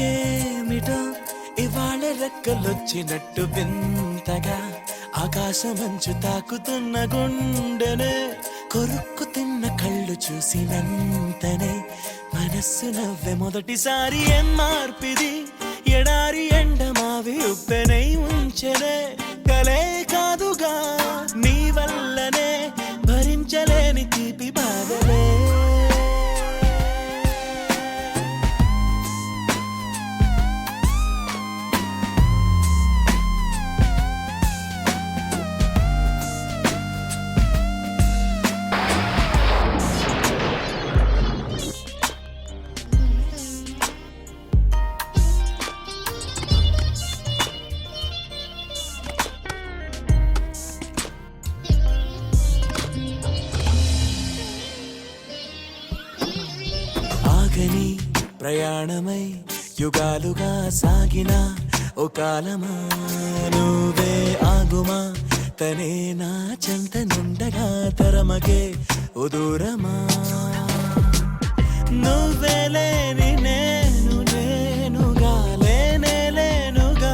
ఏమిటో ఇవాళ రెక్కలొచ్చినట్టు వింతగా ఆకాశమంచు తాకుతున్న గుండెనే కొరుక్కు తిన్న కళ్ళు చూసినంతనే మనస్సు నవ్వే మొదటిసారి ఏం మార్పిది ఎడారి ఎండ మావి ఉప్పెనై ఉంచెనే కలే కాదుగా నీ వల్లనే భరించలేని తీపి బాధలే ఆగని ప్రయాణమై యుగాలుగా సాగిన ఓ కాలమా నువ్వే ఆగుమా తనే నా చెంత నుండగా తరమగే ఓ దూరమా నువ్వే లేని నేను నేనుగా లేనే లేనుగా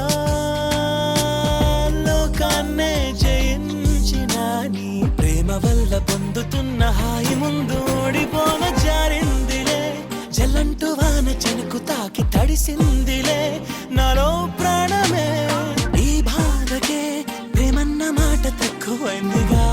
లోకాన్నే జయించిన నీ ప్రేమ వల్ల పొందుతున్న హాయి ముందు ఓడిపోన జారిందిలే జల్లంటూ వాన చెనుకు తాకి తడిసిందిలే నాలో ప్రాణమే ఈ బాధకే ప్రేమన్న మాట తక్కువైందిగా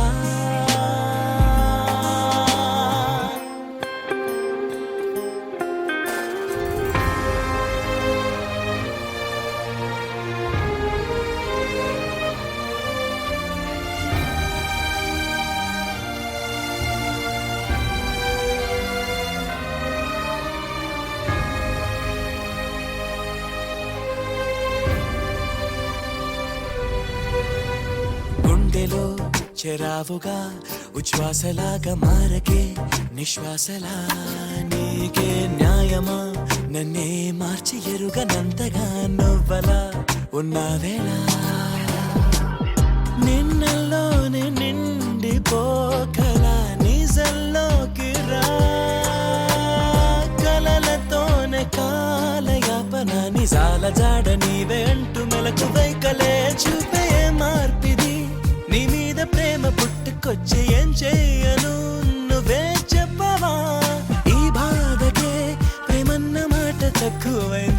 గుండెలో చెరావుగా ఉచ్ఛ్వాసలాగా మారకే నిశ్వాసలా నీకే న్యాయమా నన్నే మార్చి ఎరుగనంతగా నువ్వలా ఉన్నావేలా నిన్నల్లోనే నిండిపోకలా నిజల్లోకి రా కలలతోనే కాలయాపన నిజాల జాడ నీవే అంటూ మెలకు వైకలే చూపే మార్పిది నీ మీద ప్రేమ పుట్టుకొచ్చి ఏం చెయ్యను నువ్వే చెప్పవా ఈ బాధకే ప్రేమన్న మాట తక్కువైంది